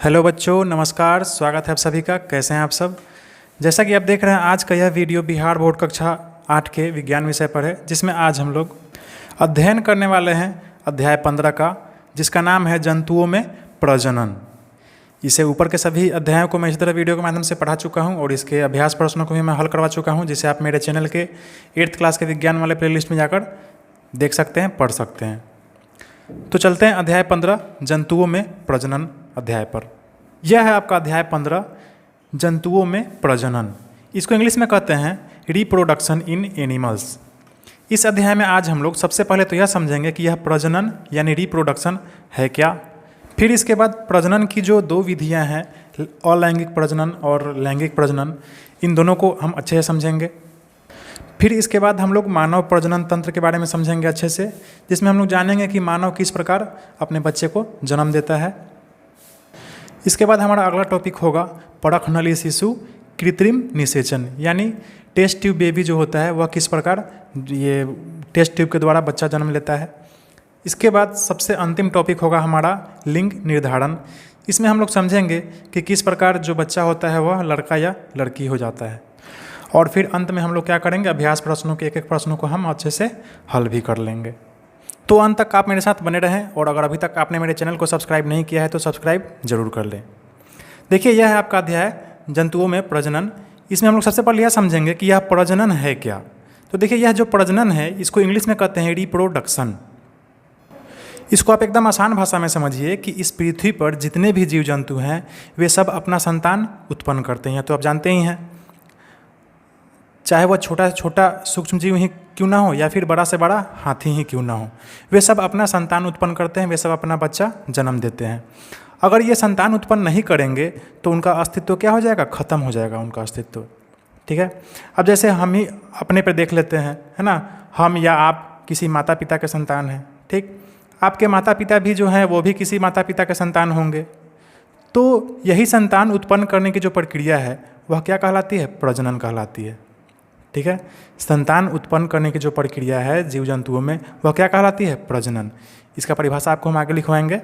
Hello बच्चों, नमस्कार। स्वागत है आप सभी का। कैसे हैं आप सब? जैसा कि आप देख रहे हैं, आज का यह वीडियो बिहार बोर्ड कक्षा 8 के विज्ञान विषय पर है, जिसमें आज हम लोग अध्ययन करने वाले हैं अध्याय 15 का, जिसका नाम है जंतुओं में प्रजनन। इसे ऊपर के सभी अध्यायों को मैं इसी तरह वीडियो के माध्यम से पढ़ा चुका हूं और इसके अभ्यास प्रश्नों को भी मैं हल करवा चुका हूं, जिसे आप मेरे चैनल के 8th क्लास के विज्ञान वाले प्लेलिस्ट में जाकर देख सकते हैं, पढ़ सकते हैं। तो चलते हैं अध्याय 15 जंतुओं में प्रजनन अध्याय पर। यह है आपका अध्याय 15 जंतुओं में प्रजनन। इसको इंग्लिश में कहते हैं रिप्रोडक्शन इन एनिमल्स। इस अध्याय में आज हम लोग सबसे पहले तो यह समझेंगे कि यह प्रजनन यानी रिप्रोडक्शन है क्या। फिर इसके बाद प्रजनन की जो दो विधियां हैं, अलैंगिक प्रजनन और लैंगिक प्रजनन, इन दोनों को हम अच्छे से समझेंगे। फिर इसके बाद हम लोग मानव प्रजनन तंत्र के बारे में समझेंगे अच्छे से, जिसमें हम लोग जानेंगे कि मानव किस प्रकार अपने बच्चे को जन्म देता है। इसके बाद हमारा अगला टॉपिक होगा परख नली शिशु कृत्रिम निषेचन, यानी टेस्ट ट्यूब बेबी जो होता है वह किस प्रकार ये टेस्ट ट्यूब के द्वारा बच्चा जन्म लेता है। इसके बाद सबसे अंतिम टॉपिक होगा हमारा लिंग निर्धारण। इसमें हम लोग समझेंगे कि किस प्रकार जो बच्चा होता है वह लड़का या लड़की हो जाता है। और फिर अंत में हम लोग क्या करेंगे, अभ्यास प्रश्नों के एक एक प्रश्नों को हम अच्छे से हल भी कर लेंगे। तो अंत तक आप मेरे साथ बने रहें, और अगर अभी तक आपने मेरे चैनल को सब्सक्राइब नहीं किया है तो सब्सक्राइब जरूर कर लें। देखिए, यह है आपका अध्याय जंतुओं में प्रजनन। इसमें हम लोग सबसे पहले यह समझेंगे कि यह प्रजनन है क्या। तो देखिए, यह जो प्रजनन है इसको इंग्लिश में कहते हैं रिप्रोडक्शन। इसको आप एकदम आसान भाषा में समझिए कि इस पृथ्वी पर जितने भी जीव जंतु हैं वे सब अपना संतान उत्पन्न करते हैं। तो आप जानते ही हैं, चाहे वह छोटा से छोटा सूक्ष्म जीव ही क्यों ना हो या फिर बड़ा से बड़ा हाथी ही क्यों ना हो, वे सब अपना संतान उत्पन्न करते हैं, वे सब अपना बच्चा जन्म देते हैं। अगर ये संतान उत्पन्न नहीं करेंगे तो उनका अस्तित्व क्या हो जाएगा, खत्म हो जाएगा उनका अस्तित्व। ठीक है। अब जैसे हम ही अपने पे देख लेते हैं, है ना, हम या आप किसी माता पिता के संतान हैं। ठीक, आपके माता पिता भी जो हैं वो भी किसी माता पिता के संतान होंगे। तो यही संतान उत्पन्न करने की जो प्रक्रिया है वह क्या कहलाती है, प्रजनन कहलाती है। ठीक है, संतान उत्पन्न करने की जो प्रक्रिया है जीव जंतुओं में वह क्या कहलाती है, प्रजनन। इसका परिभाषा आपको हम आगे लिखवाएंगे।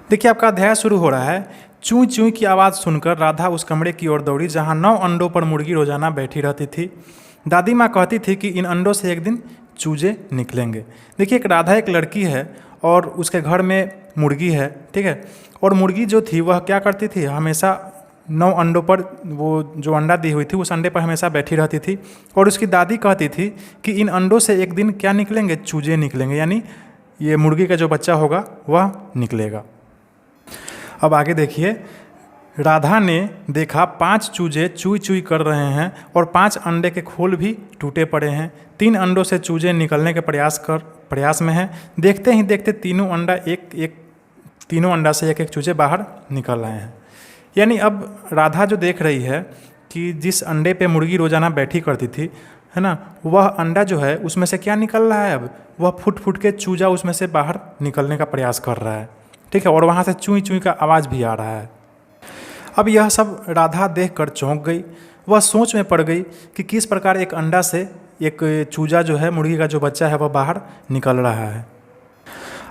देखिए, आपका अध्याय शुरू हो रहा है। चूँ चूँ की आवाज़ सुनकर राधा उस कमरे की ओर दौड़ी जहाँ 9 अंडों पर मुर्गी रोजाना बैठी रहती थी। दादी माँ कहती थी कि इन अंडों से एक दिन चूजे निकलेंगे। देखिए, एक राधा एक लड़की है और उसके घर में मुर्गी है। ठीक है, और मुर्गी जो थी वह क्या करती थी, हमेशा 9 अंडों पर, वो जो अंडा दी हुई थी उस अंडे पर हमेशा बैठी रहती थी। और उसकी दादी कहती थी कि इन अंडों से एक दिन क्या निकलेंगे, चूजे निकलेंगे, यानी ये मुर्गी का जो बच्चा होगा वह निकलेगा। अब आगे देखिए, राधा ने देखा 5 चूजे चूई चूई कर रहे हैं और 5 अंडे के खोल भी टूटे पड़े हैं। 3 अंडों से चूजे निकलने के प्रयास में हैं। देखते ही देखते तीनों अंडा से एक एक चूजे बाहर निकल आए हैं। यानी अब राधा जो देख रही है कि जिस अंडे पे मुर्गी रोजाना बैठी करती थी, है ना, वह अंडा जो है उसमें से क्या निकल रहा है, अब वह फुट फुट के चूजा उसमें से बाहर निकलने का प्रयास कर रहा है। ठीक है, और वहाँ से चूई चूई का आवाज़ भी आ रहा है। अब यह सब राधा देखकर चौंक गई। वह सोच में पड़ गई कि किस प्रकार एक अंडा से एक चूजा जो है, मुर्गी का जो बच्चा है, वह बाहर निकल रहा है।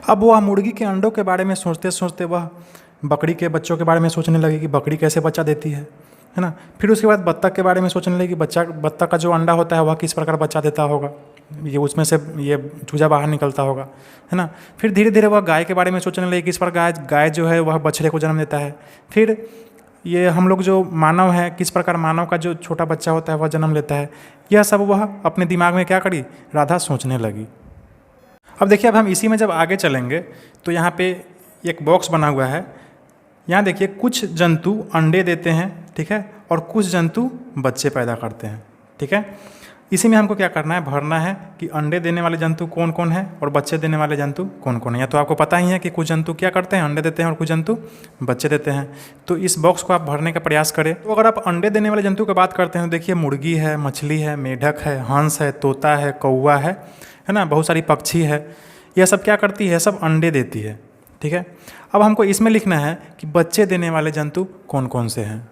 अब वह मुर्गी के अंडों के बारे में सोचते सोचते वह बकरी के बच्चों के बारे में सोचने लगी कि बकरी कैसे बच्चा देती है ना। फिर उसके बाद बत्तख के बारे में सोचने लगी कि बत्तख का जो अंडा होता है वह किस प्रकार बच्चा देता होगा, ये उसमें से ये चूजा बाहर निकलता होगा, है ना। फिर धीरे धीरे वह गाय के बारे में सोचने लगी किस प्रकार गाय जो है वह बछड़े को जन्म देता है। फिर ये हम लोग जो मानव हैं, किस प्रकार मानव का जो छोटा बच्चा होता है वह जन्म लेता है। यह सब वह अपने दिमाग में क्या करी, राधा सोचने लगी। अब देखिए, अब हम इसी में जब आगे चलेंगे तो यहाँ पे एक बॉक्स बना हुआ है। यहाँ देखिए, कुछ जंतु अंडे देते हैं, ठीक है, और कुछ जंतु बच्चे पैदा करते हैं। ठीक है, इसी में हमको क्या करना है, भरना है कि अंडे देने वाले जंतु कौन कौन है और बच्चे देने वाले जंतु कौन कौन है। या तो आपको पता ही है कि कुछ जंतु क्या करते हैं, अंडे देते हैं, और कुछ जंतु बच्चे देते हैं। तो इस बॉक्स को आप भरने का प्रयास करें। तो अगर आप अंडे देने वाले जंतु की बात करते हैं तो देखिए, मुर्गी है, मछली है, मेढक है, हंस है, तोता है, कौवा है ना, बहुत सारी पक्षी है। यह सब क्या करती है, सब अंडे देती है। ठीक है, अब हमको इसमें लिखना है कि बच्चे देने वाले जंतु कौन कौन से हैं।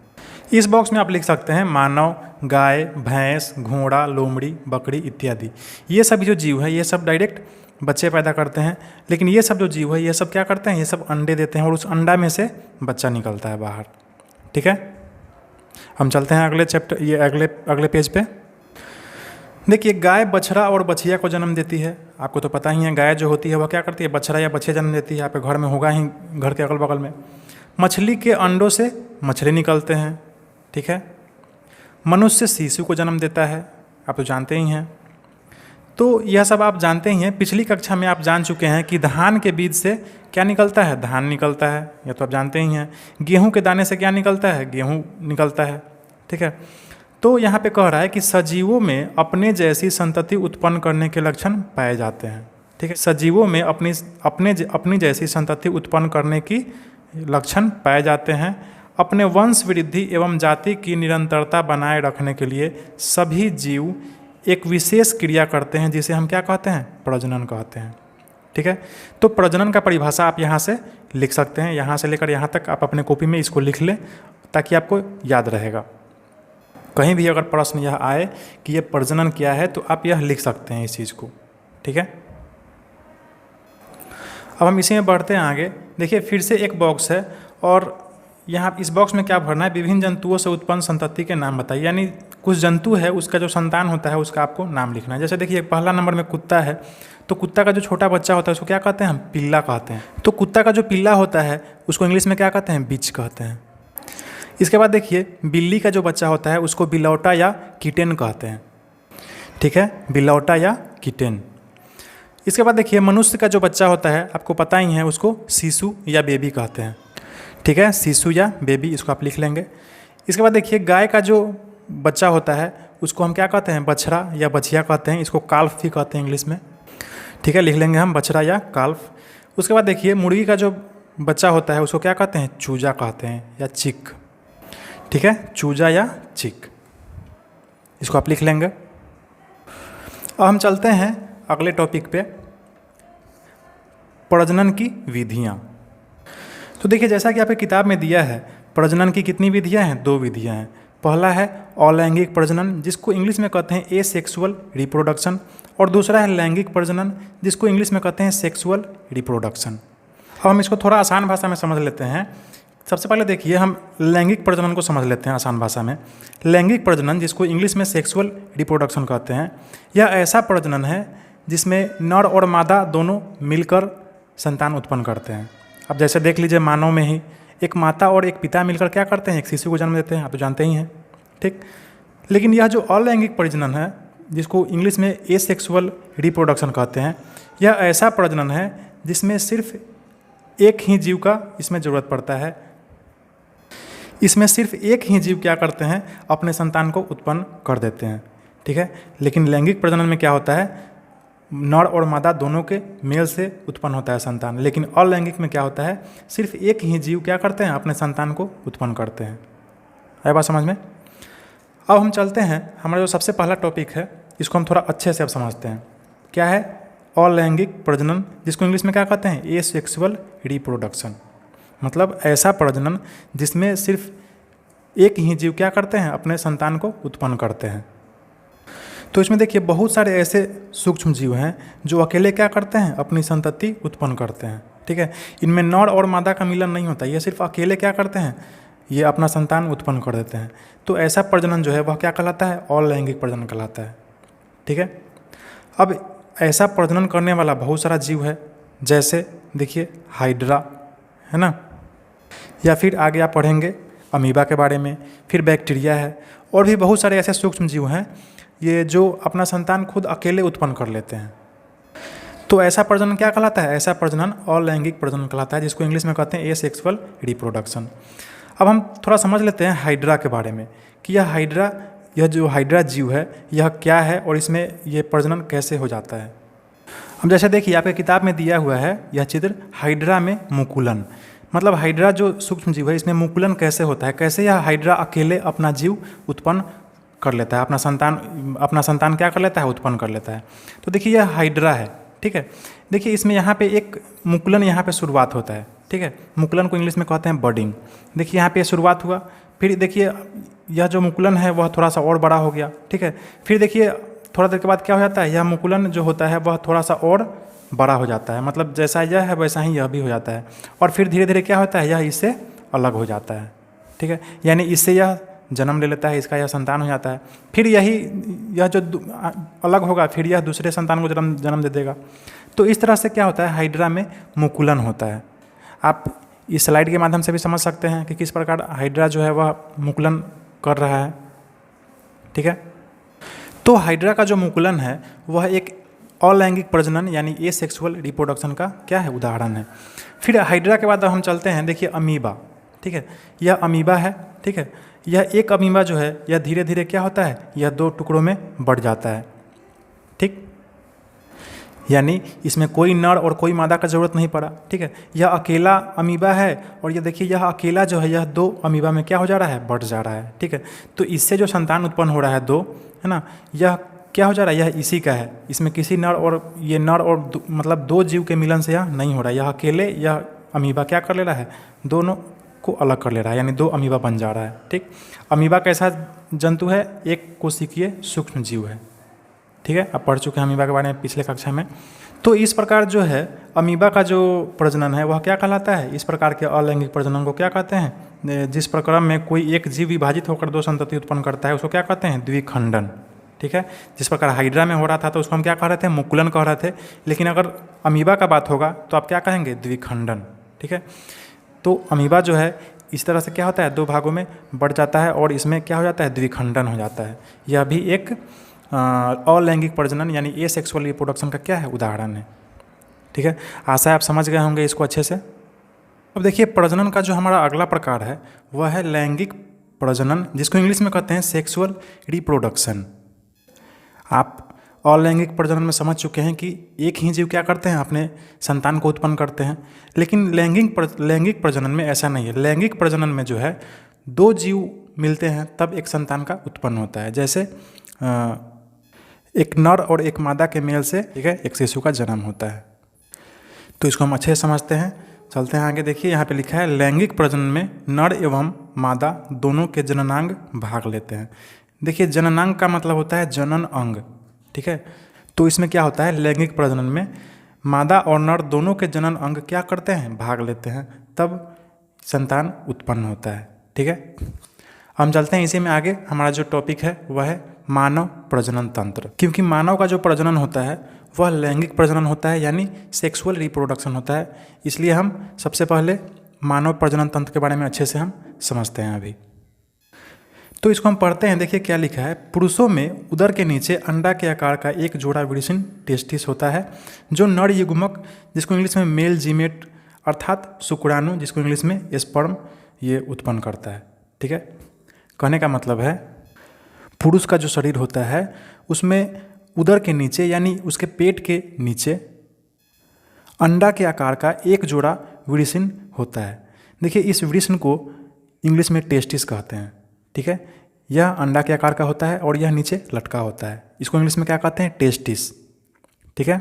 इस बॉक्स में आप लिख सकते हैं मानव, गाय, भैंस, घोड़ा, लोमड़ी, बकरी इत्यादि। ये सभी जो जीव है ये सब डायरेक्ट बच्चे पैदा करते हैं। लेकिन ये सब जो जीव है ये सब क्या करते हैं, ये सब अंडे देते हैं और उस अंडा में से बच्चा निकलता है बाहर। ठीक है, हम चलते हैं अगले चैप्टर, ये अगले पेज पे। देखिए, गाय बछड़ा और बछिया को जन्म देती है। आपको तो पता ही है, गाय जो होती है वह क्या करती है, बछड़ा या बछिया जन्म देती है। आपके घर में होगा ही, घर के अगल बगल में। मछली के अंडों से मछली निकलते हैं। ठीक है, मनुष्य शिशु को जन्म देता है, आप तो जानते ही हैं। तो यह सब आप जानते ही हैं। पिछली कक्षा में आप जान चुके हैं कि धान के बीज से क्या निकलता है, धान निकलता है, यह तो आप जानते ही हैं। गेहूं के दाने से क्या निकलता है, गेहूं निकलता है। ठीक है, तो यहाँ पे कह रहा है कि सजीवों में अपने जैसी संतति उत्पन्न करने के लक्षण पाए जाते हैं। ठीक है, सजीवों में अपनी जैसी संतति उत्पन्न करने की लक्षण पाए जाते हैं। अपने वंश वृद्धि एवं जाति की निरंतरता बनाए रखने के लिए सभी जीव एक विशेष क्रिया करते हैं जिसे हम क्या कहते हैं, प्रजनन कहते हैं। ठीक है, तो प्रजनन का परिभाषा आप यहाँ से लिख सकते हैं। यहाँ से लेकर यहाँ तक आप अपने कॉपी में इसको लिख लें ताकि आपको याद रहेगा। कहीं भी अगर प्रश्न यह आए कि यह प्रजनन क्या है तो आप यह लिख सकते हैं इस चीज़ को। ठीक है, अब हम इसी में बढ़ते हैं आगे। देखिए, फिर से एक बॉक्स है और यहाँ इस बॉक्स में क्या भरना है, विभिन्न जंतुओं से उत्पन्न संतति के नाम बताइए। यानी कुछ जंतु है उसका जो संतान होता है उसका आपको नाम लिखना है। जैसे देखिए, पहला नंबर में कुत्ता है, तो कुत्ता का जो छोटा बच्चा होता है उसको क्या कहते हैं, हम पिल्ला कहते हैं। तो कुत्ता का जो पिल्ला होता है उसको इंग्लिश में क्या कहते हैं, बिच कहते हैं। इसके बाद देखिए, बिल्ली का जो बच्चा होता है उसको बिलौटा या किटेन कहते हैं। ठीक है, बिलौटा या किटेन। इसके बाद देखिए, मनुष्य का जो बच्चा होता है आपको पता ही है, उसको शिशु या बेबी कहते हैं। ठीक है, शिशु या बेबी, इसको आप लिख लेंगे। इसके बाद देखिए, गाय का जो बच्चा होता है उसको हम क्या कहते हैं, बछड़ा या बछिया कहते हैं। इसको काल्फ भी कहते हैं इंग्लिश में। ठीक है, लिख लेंगे हम बछड़ा या काल्फ। उसके बाद देखिए, मुर्गी का जो बच्चा होता है उसको क्या कहते हैं, चूजा कहते हैं या चिक। ठीक है, चूजा या चिक, इसको आप लिख लेंगे। अब हम चलते हैं अगले टॉपिक पे, प्रजनन की विधियाँ। तो देखिए, जैसा कि आपकी किताब में दिया है, प्रजनन की कितनी विधियाँ हैं, 2 विधियाँ हैं। पहला है अलैंगिक प्रजनन, जिसको इंग्लिश में कहते हैं एसेक्सुअल रिप्रोडक्शन, और दूसरा है लैंगिक प्रजनन, जिसको इंग्लिश में कहते हैं सेक्सुअल रिप्रोडक्शन। अब हम इसको थोड़ा आसान भाषा में समझ लेते हैं। सबसे पहले देखिए, हम लैंगिक प्रजनन को समझ लेते हैं आसान भाषा में। लैंगिक प्रजनन, जिसको इंग्लिश में सेक्सुअल रिप्रोडक्शन कहते हैं, यह ऐसा प्रजनन है जिसमें नर और मादा दोनों मिलकर संतान उत्पन्न करते हैं। अब जैसे देख लीजिए, मानव में ही एक माता और एक पिता मिलकर क्या करते हैं, एक शिशु को जन्म देते हैं, आप तो जानते ही हैं। ठीक, लेकिन यह जो अलैंगिक प्रजनन है, जिसको इंग्लिश में एसेक्सुअल रिप्रोडक्शन कहते हैं, यह ऐसा प्रजनन है जिसमें सिर्फ एक ही जीव का इसमें ज़रूरत पड़ता है। इसमें सिर्फ एक ही जीव क्या करते हैं, अपने संतान को उत्पन्न कर देते हैं। ठीक है, लेकिन लैंगिक प्रजनन में क्या होता है, नर और मादा दोनों के मेल से उत्पन्न होता है संतान। लेकिन अलैंगिक में क्या होता है, सिर्फ एक ही जीव क्या करते हैं, अपने संतान को उत्पन्न करते हैं। आया बात समझ में? अब हम चलते हैं, हमारा जो सबसे पहला टॉपिक है इसको हम थोड़ा अच्छे से अब समझते हैं। क्या है अलैंगिक प्रजनन, जिसको इंग्लिश में क्या कहते हैं, एसेक्सुअल रिप्रोडक्शन। मतलब ऐसा प्रजनन जिसमें सिर्फ एक ही जीव क्या करते हैं, अपने संतान को उत्पन्न करते हैं। तो इसमें देखिए, बहुत सारे ऐसे सूक्ष्म जीव हैं जो अकेले क्या करते हैं, अपनी संतति उत्पन्न करते हैं। ठीक है, इनमें नर और मादा का मिलन नहीं होता, ये सिर्फ अकेले क्या करते हैं, ये अपना संतान उत्पन्न कर देते हैं। तो ऐसा प्रजनन जो है वह क्या कहलाता है, अलैंगिक प्रजनन कहलाता है। ठीक है, अब ऐसा प्रजनन करने वाला बहुत सारा जीव है, जैसे देखिए हाइड्रा है ना, या फिर आगे आप पढ़ेंगे अमीबा के बारे में, फिर बैक्टीरिया है, और भी बहुत सारे ऐसे सूक्ष्म जीव हैं ये जो अपना संतान खुद अकेले उत्पन्न कर लेते हैं। तो ऐसा प्रजनन क्या कहलाता है, ऐसा प्रजनन अलैंगिक प्रजनन कहलाता है, जिसको इंग्लिश में कहते हैं एसेक्सुअल रिप्रोडक्शन। अब हम थोड़ा समझ लेते हैं हाइड्रा के बारे में कि यह जो हाइड्रा जीव है यह क्या है और इसमें यह प्रजनन कैसे हो जाता है। अब जैसे देखिए, आपके किताब में दिया हुआ है यह चित्र, हाइड्रा में मुकुलन। मतलब हाइड्रा जो सूक्ष्म जीव है इसमें मुकुलन कैसे होता है, कैसे यह हाइड्रा अकेले अपना जीव उत्पन्न कर लेता है, अपना संतान क्या कर लेता है, उत्पन्न कर लेता है। तो देखिए, यह हाइड्रा है। ठीक है, देखिए इसमें यहाँ पे एक मुकुलन यहाँ पे शुरुआत होता है। ठीक है, मुकुलन को इंग्लिश में कहते हैं बडिंग। देखिए यहाँ पे शुरुआत हुआ, फिर देखिए यह जो मुकुलन है वह थोड़ा सा और बड़ा हो गया। ठीक है, फिर देखिए थोड़ा देर के बाद क्या हो जाता है, यह मुकुलन जो होता है वह थोड़ा सा और बड़ा हो जाता है, मतलब जैसा यह है वैसा ही यह भी हो जाता है। और फिर धीरे धीरे क्या होता है, यह इससे अलग हो जाता है, ठीक है। यानी इससे यह जन्म ले लेता है, इसका यह संतान हो जाता है। फिर यह जो अलग होगा, फिर यह दूसरे संतान को जन्म दे देगा। तो इस तरह से क्या होता है, हाइड्रा में मुकुलन होता है। आप इस स्लाइड के माध्यम से भी समझ सकते हैं कि किस प्रकार हाइड्रा जो है वह मुकुलन कर रहा है, ठीक है। तो हाइड्रा का जो मुकुलन है वह एक अलैंगिक प्रजनन यानी एसेक्सुअल रिप्रोडक्शन का क्या है, उदाहरण है। फिर हाइड्रा के बाद हम चलते हैं, देखिए अमीबा, ठीक है। यह अमीबा है, ठीक है। यह एक अमीबा जो है यह धीरे धीरे क्या होता है, यह 2 टुकड़ों में बढ़ जाता है, ठीक। यानी इसमें कोई नर और कोई मादा का ज़रूरत नहीं पड़ा, ठीक है। यह अकेला अमीबा है और ये देखिए यह अकेला जो है यह 2 अमीबा में क्या हो जा रहा है, बढ़ जा रहा है, ठीक है। तो इससे जो संतान उत्पन्न हो रहा है 2, है ना, यह क्या हो जा रहा है, यह इसी का है। इसमें किसी नर और ये नर और मतलब 2 जीव के मिलन से यह नहीं हो रहा है। यह अकेले यह अमीबा क्या कर ले रहा है, दोनों को अलग कर ले रहा है, यानी 2 अमीबा बन जा रहा है, ठीक। अमीबा कैसा जंतु है, एक कोशिकीय सूक्ष्म जीव है, ठीक है। आप पढ़ चुके हैं अमीबा के बारे में पिछले कक्षा में। तो इस प्रकार जो है अमीबा का जो प्रजनन है वह क्या कहलाता है, इस प्रकार के अलैंगिक प्रजनन को क्या कहते हैं, जिस प्रक्रम में कोई एक जीव विभाजित होकर 2 संतति उत्पन्न करता है उसको क्या कहते हैं, द्विखंडन, ठीक है। जिस प्रकार हाइड्रा में हो रहा था तो उसको हम क्या कह रहे थे, मुकुलन कह रहे थे। लेकिन अगर अमीबा का बात होगा तो आप क्या कहेंगे, द्विखंडन, ठीक है। तो अमीबा जो है इस तरह से क्या होता है, 2 भागों में बढ़ जाता है और इसमें क्या हो जाता है, द्विखंडन हो जाता है। यह भी एक अलैंगिक प्रजनन यानी एसेक्सुअल रिप्रोडक्शन का क्या है, उदाहरण है, ठीक है। आशा है आप समझ गए होंगे इसको अच्छे से। अब देखिए प्रजनन का जो हमारा अगला प्रकार है वह है लैंगिक प्रजनन, जिसको इंग्लिश में कहते हैं सेक्सुअल रिप्रोडक्शन। आप अलैंगिक प्रजनन में समझ चुके हैं कि एक ही जीव क्या करते हैं, अपने संतान को उत्पन्न करते हैं। लेकिन लैंगिक प्रजनन में ऐसा नहीं है। लैंगिक प्रजनन में जो है 2 जीव मिलते हैं तब एक संतान का उत्पन्न होता है। जैसे एक नर और एक मादा के मेल से, ठीक है, एक शिशु का जन्म होता है। तो इसको हम अच्छे से समझते हैं, चलते हैं आगे। देखिए यहाँ पे लिखा है लैंगिक प्रजनन में नर एवं मादा दोनों के जननांग भाग लेते हैं। देखिए जननांग का मतलब होता है जनन अंग, ठीक है। तो इसमें क्या होता है, लैंगिक प्रजनन में मादा और नर दोनों के जनन अंग क्या करते हैं, भाग लेते हैं, तब संतान उत्पन्न होता है, ठीक है। हम चलते हैं इसी में आगे। हमारा जो टॉपिक है वह है मानव प्रजनन तंत्र। क्योंकि मानव का जो प्रजनन होता है वह लैंगिक प्रजनन होता है यानी सेक्सुअल रिप्रोडक्शन होता है, इसलिए हम सबसे पहले मानव प्रजनन तंत्र के बारे में अच्छे से हम समझते हैं अभी। तो इसको हम पढ़ते हैं। देखिए क्या लिखा है, पुरुषों में उदर के नीचे अंडा के आकार का एक जोड़ा विडिसिन टेस्टिस होता है जो नर युग्मक, जिसको इंग्लिश में मेल जीमेट अर्थात शुक्राणु, जिसको इंग्लिश में स्पर्म, ये उत्पन्न करता है, ठीक है। कहने का मतलब है पुरुष का जो शरीर होता है उसमें उदर के नीचे यानी उसके पेट के नीचे अंडा के आकार का एक जोड़ा विडिसिन होता है। देखिए इस विडिसिन को इंग्लिश में टेस्टिस कहते हैं, ठीक है। यह अंडा के आकार का होता है और यह नीचे लटका होता है, इसको इंग्लिश में क्या कहते हैं, टेस्टिस, ठीक है।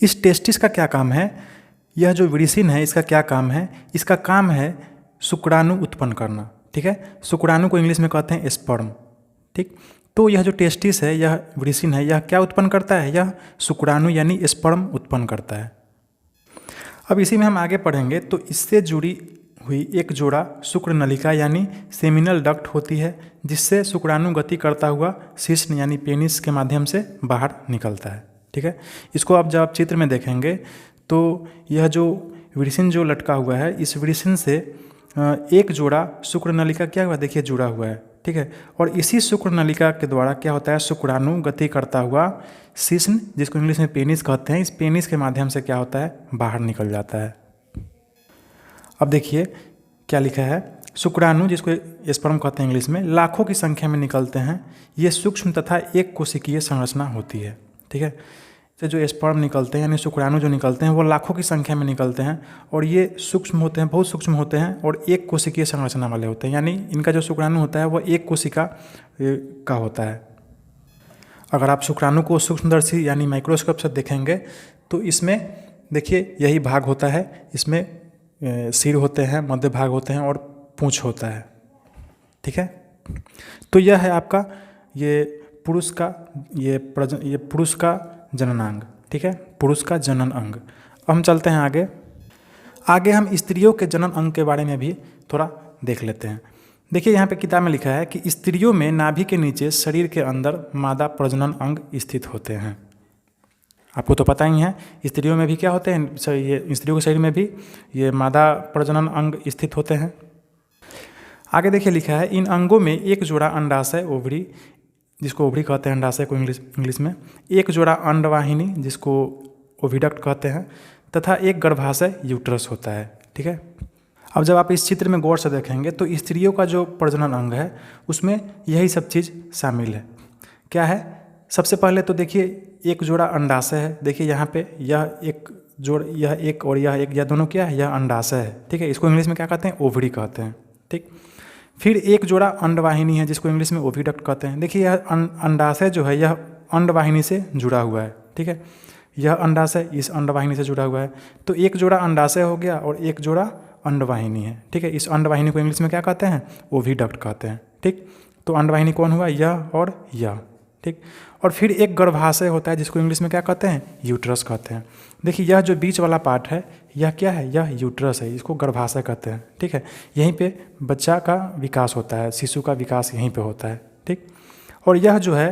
इस टेस्टिस का क्या काम है, यह जो विडिसिन है इसका क्या काम है, इसका काम है शुक्राणु उत्पन्न करना, ठीक है। शुक्राणु को इंग्लिश में कहते हैं स्पर्म, ठीक। तो यह जो टेस्टिस है, यह विडिसिन है, यह क्या उत्पन्न करता है, यह शुक्राणु यानी स्पर्म उत्पन्न करता है। अब इसी में हम आगे पढ़ेंगे तो इससे जुड़ी हुई एक जोड़ा शुक्र नलिका यानी सेमिनल डक्ट होती है, जिससे शुक्राणु गति करता हुआ शिश्न यानी पेनिस के माध्यम से बाहर निकलता है, ठीक है। इसको आप जब चित्र में देखेंगे तो यह जो विडिसिन जो लटका हुआ है, इस विडिसिन से एक जोड़ा शुक्र नलिका क्या हुआ, देखिए जुड़ा हुआ है, ठीक है। और इसी शुक्र नलिका के द्वारा क्या होता है, शुक्राणु गति करता हुआ शिश्न, जिसको इंग्लिश में पेनिस कहते हैं, इस पेनिस के माध्यम से क्या होता है, बाहर निकल जाता है। अब देखिए क्या लिखा है, शुक्राणु जिसको स्पर्म कहते हैं इंग्लिश में, लाखों की संख्या में निकलते हैं। ये सूक्ष्म तथा एक कोशिकीय संरचना होती है, ठीक है। से जो स्पर्म निकलते हैं यानी शुक्राणु जो निकलते हैं वो लाखों की संख्या में निकलते हैं और ये सूक्ष्म होते हैं, बहुत सूक्ष्म होते हैं और एक कोशिकीय संरचना वाले होते हैं, यानी इनका जो शुक्राणु होता है वो एक कोशिका का होता है। अगर आप शुक्राणु को सूक्ष्मदर्शी यानी माइक्रोस्कोप से देखेंगे तो इसमें देखिए यही भाग होता है, इसमें सिर होते हैं, मध्य भाग होते हैं और पूँछ होता है, ठीक है। तो यह है आपका ये पुरुष का जननांग, ठीक है, पुरुष का जनन अंग। अब हम चलते हैं आगे। आगे हम स्त्रियों के जनन अंग के बारे में भी थोड़ा देख लेते हैं। देखिए यहाँ पे किताब में लिखा है कि स्त्रियों में नाभि के नीचे शरीर के अंदर मादा प्रजनन अंग स्थित होते हैं। आपको तो पता ही है स्त्रियों में भी क्या होते हैं, ये स्त्रियों के शरीर में भी ये मादा प्रजनन अंग स्थित होते हैं। आगे देखिए लिखा है इन अंगों में एक जोड़ा अंडाशय ओवरी, जिसको ओवरी कहते हैं अंडाशय को इंग्लिश में, एक जोड़ा अंडवाहिनी जिसको ओविडक्ट कहते हैं, तथा एक गर्भाशय यूट्रस होता है। ठीक है, अब जब आप इस चित्र में गौर से देखेंगे तो स्त्रियों का जो प्रजनन अंग है उसमें यही सब चीज़ शामिल है। क्या है, सबसे पहले तो देखिए एक जोड़ा अंडाशय है। देखिए यहाँ पे यह एक और यह एक, यह दोनों क्या है, यह अंडाशय है। ठीक है, इसको इंग्लिश में क्या कहते हैं, ओवरी कहते हैं। ठीक, फिर एक जोड़ा अंडवाहिनी है जिसको इंग्लिश में ओविडक्ट कहते हैं। देखिए यह अंडाशय जो है यह अंडवाहिनी से जुड़ा हुआ है। ठीक है, यह अंडाशय इस अंडवाहिनी से जुड़ा हुआ है, तो एक जोड़ा अंडाशय हो गया और एक जोड़ा अंडवाहिनी है। ठीक है, इस अंडवाहिनी को इंग्लिश में क्या कहते हैं, ओविडक्ट कहते हैं। ठीक, तो अंडवाहिनी कौन हुआ, यह और यह। ठीक, और फिर एक गर्भाशय होता है जिसको इंग्लिश में क्या कहते हैं, यूट्रस कहते हैं। देखिए यह जो बीच वाला पार्ट है यह क्या है, यह यूट्रस है, इसको गर्भाशय कहते हैं। ठीक है, यहीं पे बच्चा का विकास होता है, शिशु का विकास यहीं पे होता है। ठीक, और यह जो है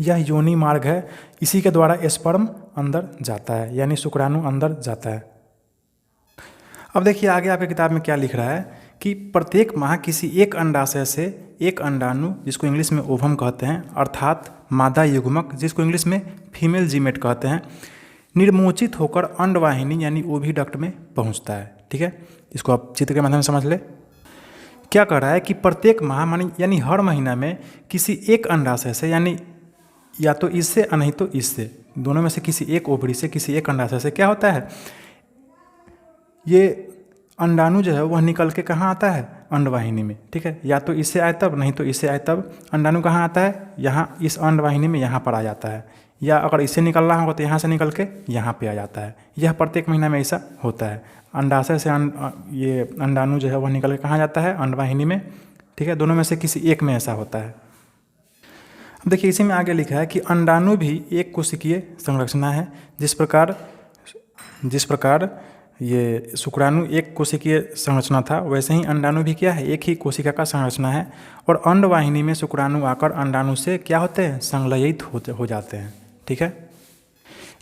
यह योनि मार्ग है, इसी के द्वारा स्पर्म अंदर जाता है, यानी शुक्राणु अंदर जाता है। अब देखिए आगे आपकी किताब में क्या लिख रहा है कि प्रत्येक माह किसी एक अंडाशय से एक अंडाणु, जिसको इंग्लिश में ओवम कहते हैं, अर्थात मादा युग्मक जिसको इंग्लिश में फीमेल जीमेट कहते हैं, निर्मोचित होकर अंडवाहिनी यानी ओविडक्ट में पहुंचता है। ठीक है, इसको आप चित्र के माध्यम से समझ ले। क्या कह रहा है कि प्रत्येक माह यानी हर महीना में किसी एक अंडाशय से, यानी या तो इससे या नहीं तो इससे, दोनों में से किसी एक ओवरी से किसी एक अंडाशय से क्या होता है, ये अंडाणु जो है वह निकल के कहाँ आता है, अंडवाहिनी में। ठीक है, या तो इससे आए तब, नहीं तो इससे आए तब। अंडाणु कहाँ आता है, यहाँ इस अंडवाहिनी में यहाँ पर आ जाता है, या अगर इससे निकल रहा होगा तो यहाँ से निकल के यहाँ पे आ जाता है। यह प्रत्येक महीना में ऐसा होता है। अंडाशय से ये अंडाणु जो है वह निकल के कहाँ जाता है, अंडवाहिनी में। ठीक है, दोनों में से किसी एक में ऐसा होता है। अब देखिए इसी में आगे लिखा है कि अंडाणु भी एक कोशिकीय संरचना है। जिस प्रकार ये शुक्राणु एक कोशिकीय संरचना था, वैसे ही अंडाणु भी क्या है, एक ही कोशिका का संरचना है। और अंडवाहिनी में शुक्राणु आकर अंडाणु से क्या होते हैं, संलयित हो जाते हैं। ठीक है,